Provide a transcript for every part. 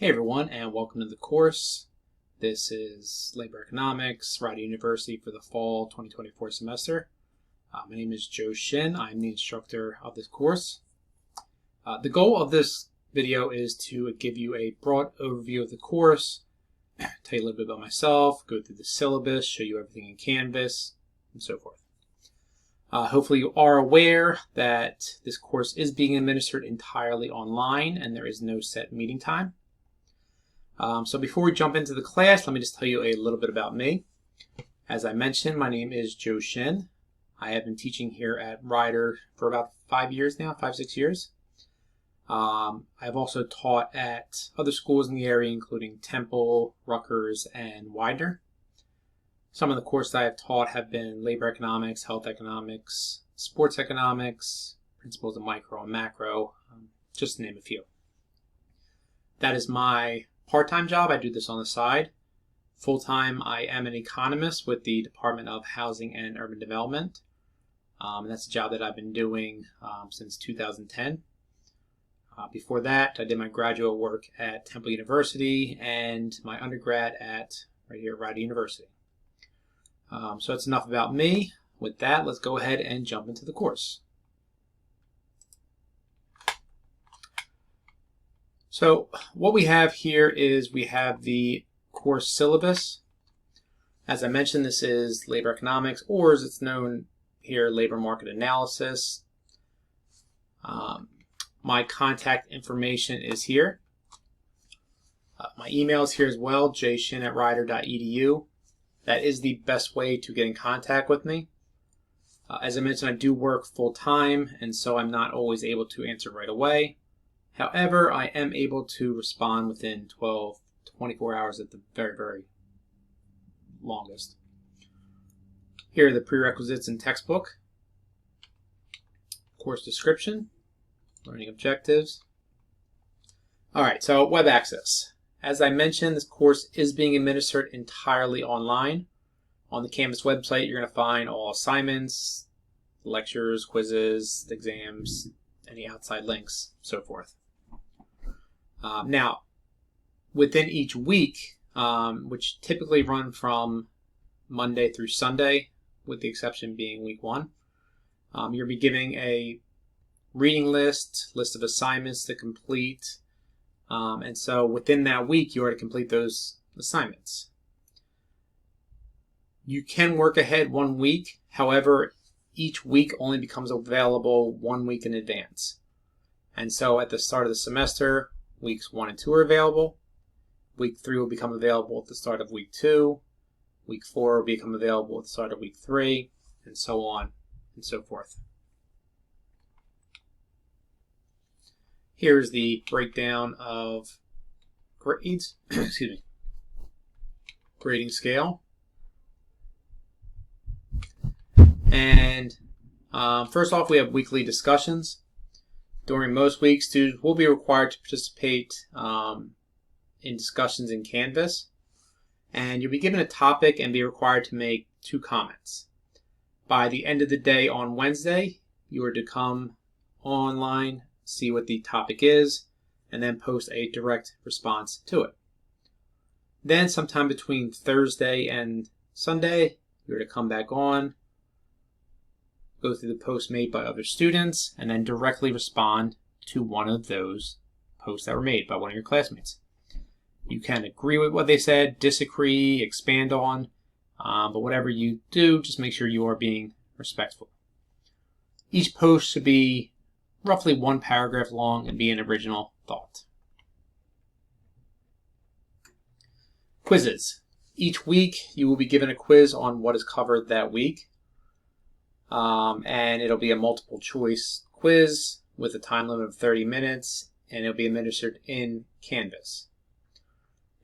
Hey everyone, and welcome to the course. This is Labor Economics, Rider University for the fall 2024 semester. My name is Joe Shin. I'm the instructor of this course. The goal of this video is to give you a broad overview of the course, tell you a little bit about myself, go through the syllabus, show you everything in Canvas, and so forth. Hopefully you are aware that this course is being administered entirely online and there is no set meeting time. So before we jump into the class, let me just tell you a little bit about me. As I mentioned, my name is Joe Shin. I have been teaching here at Rider for about 5 years now, 5-6 years. I've also taught at other schools in the area, including Temple, Rutgers, and Widener. Some of the courses I have taught have been labor economics, health economics, sports economics, principles of micro and macro, just to name a few. That is my part-time job. I do this on the side. Full-time, I am an economist with the Department of Housing and Urban Development. That's a job that I've been doing since 2010. Before that, I did my graduate work at Temple University and my undergrad at right here at Rider University. So that's enough about me. With that, let's go ahead and jump into the course. So what we have here is we have the course syllabus. As I mentioned, this is labor economics, or as it's known here, labor market analysis. My contact information is here. My email is here as well, jshin@rider.edu. That is the best way to get in contact with me. As I mentioned, I do work full-time, and so I'm not always able to answer right away. However, I am able to respond within 12 to 24 hours at the very, very longest. Here are the prerequisites and textbook, course description, learning objectives. All right, so web access. As I mentioned, this course is being administered entirely online. On the Canvas website, you're going to find all assignments, lectures, quizzes, exams, any outside links, so forth. Now, within each week, which typically run from Monday through Sunday, with the exception being week 1, you'll be giving a reading list of assignments to complete, and so within that week, you are to complete those assignments. You can work ahead 1 week, however, each week only becomes available 1 week in advance. And so at the start of the semester, weeks 1 and 2 are available. Week 3 will become available at the start of week 2. Week 4 will become available at the start of week 3, and so on and so forth. Here's the breakdown of grades, excuse me, grading scale. And first off, we have weekly discussions. During most weeks, students will be required to participate in discussions in Canvas. And you'll be given a topic and be required to make 2 comments. By the end of the day on Wednesday, you are to come online, see what the topic is, and then post a direct response to it. Then sometime between Thursday and Sunday, you're to come back on, go through the posts made by other students, and then directly respond to one of those posts that were made by one of your classmates. You can agree with what they said, disagree, expand on, but whatever you do, just make sure you are being respectful. Each post should be roughly 1 paragraph long and be an original thought. Quizzes. Each week, you will be given a quiz on what is covered that week. And it'll be a multiple choice quiz with a time limit of 30 minutes, and it'll be administered in Canvas.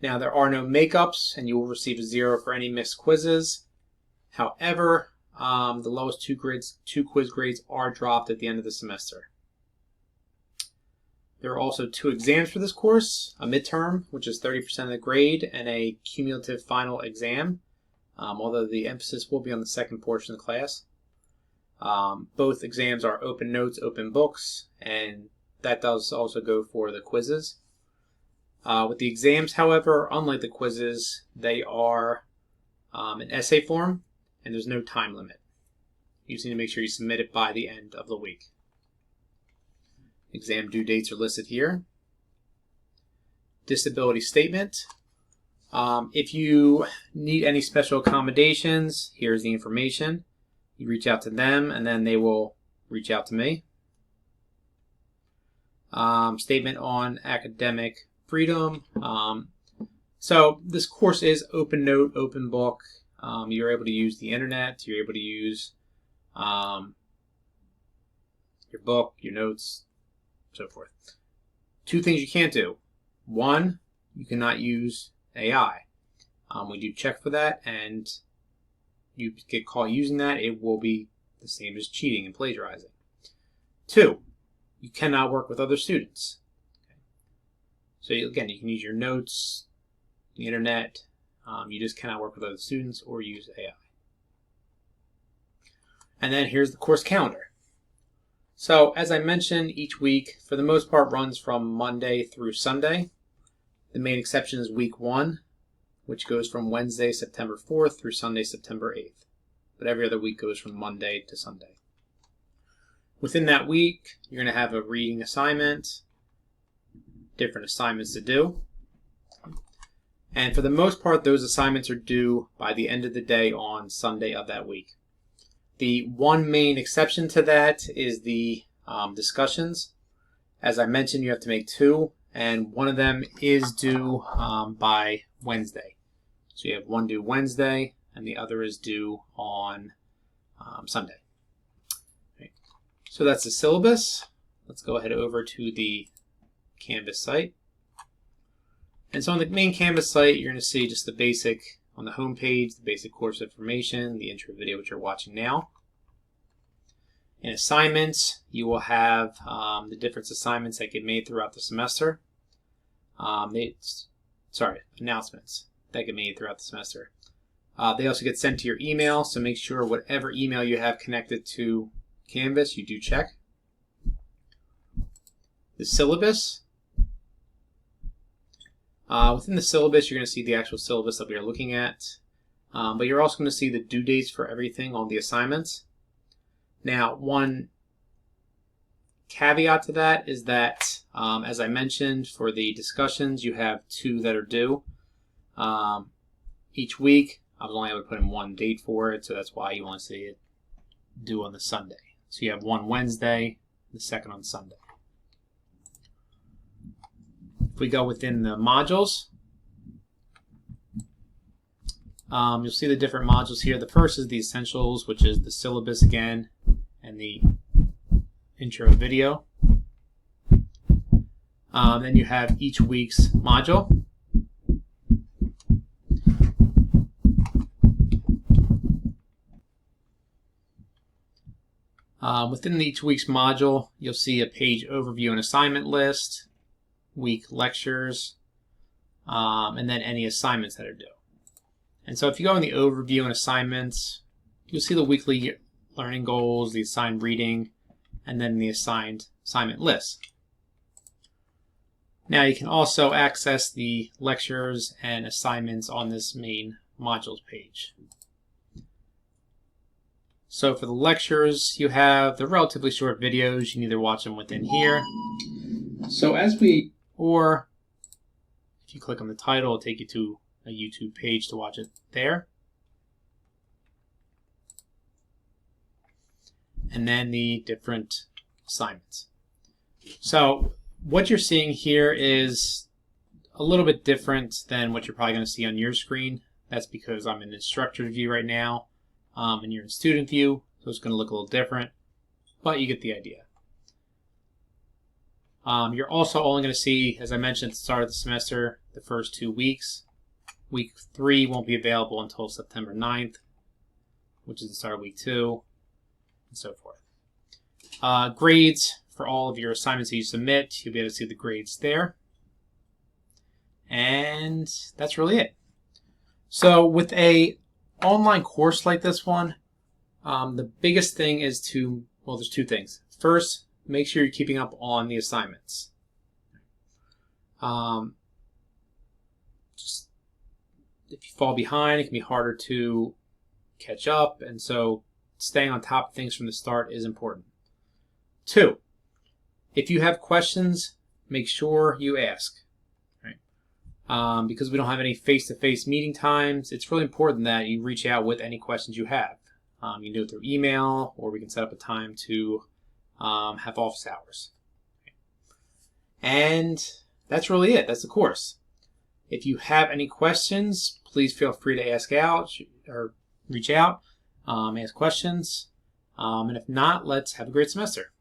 Now, there are no makeups, and you will receive a 0 for any missed quizzes. However, the lowest 2 quiz grades are dropped at the end of the semester. There are also 2 exams for this course, a midterm, which is 30% of the grade, and a cumulative final exam, although the emphasis will be on the second portion of the class. Both exams are open notes, open books, and that does also go for the quizzes. With the exams, however, unlike the quizzes, they are an essay form, and there's no time limit. You just need to make sure you submit it by the end of the week. Exam due dates are listed here. Disability statement. If you need any special accommodations, here's the information. You reach out to them, and then they will reach out to me. Statement on academic freedom. So this course is open note, open book. You're able to use the internet. You're able to use your book, your notes, so forth. Two things you can't do. One, you cannot use AI. We do check for that, and you get caught using that, it will be the same as cheating and plagiarizing. Two, you cannot work with other students. So again, you can use your notes, the internet. You just cannot work with other students or use AI. And then here's the course calendar. So as I mentioned, each week, for the most part, runs from Monday through Sunday. The main exception is week 1, which goes from Wednesday, September 4th through Sunday, September 8th. But every other week goes from Monday to Sunday. Within that week, you're going to have a reading assignment, different assignments to do. And for the most part, those assignments are due by the end of the day on Sunday of that week. The one main exception to that is the discussions. As I mentioned, you have to make 2, and one of them is due by Wednesday. So you have one due Wednesday, and the other is due on Sunday. Right. So that's the syllabus. Let's go ahead over to the Canvas site. And so on the main Canvas site, you're going to see just the basic, on the home page, the basic course information, the intro video which you're watching now. In assignments, you will have the different assignments that get made throughout the semester. Announcements that get made throughout the semester. They also get sent to your email, so make sure whatever email you have connected to Canvas, you do check. The syllabus. Within the syllabus, you're going to see the actual syllabus that we are looking at, but you're also going to see the due dates for everything on the assignments. Now, one caveat to that is that, as I mentioned, for the discussions, you have 2 that are due each week. I was only able to put in one date for it, so that's why you want to see it due on the Sunday. So you have one Wednesday, the second on Sunday. If we go within the modules, you'll see the different modules here. The first is the essentials, which is the syllabus again, and the intro video. Then you have each week's module. Within each week's module, you'll see a page overview and assignment list, week lectures, and then any assignments that are due. And so if you go in the overview and assignments, you'll see the weekly learning goals, the assigned reading, and then the assigned assignment list. Now you can also access the lectures and assignments on this main modules page. So for the lectures, you have the relatively short videos. You can either watch them within here. Or if you click on the title, it'll take you to a YouTube page to watch it there. And then the different assignments. So what you're seeing here is a little bit different than what you're probably going to see on your screen. That's because I'm in instructor view right now, and you're in student view, so it's going to look a little different, but you get the idea. You're also only going to see, as I mentioned at the start of the semester, the first 2 weeks. Week 3 won't be available until September 9th, which is the start of week 2, and so forth. Grades for all of your assignments that you submit, you'll be able to see the grades there. And that's really it. So with a online course like this one, the biggest thing is there's 2 things. First, make sure you're keeping up on the assignments. if you fall behind, it can be harder to catch up, and so staying on top of things from the start is important. 2, if you have questions, make sure you ask. Right? Because we don't have any face-to-face meeting times, it's really important that you reach out with any questions you have. You can do it through email, or we can set up a time to have office hours. And that's really it. That's the course. If you have any questions, please feel free to ask out or reach out, ask questions. And if not, let's have a great semester.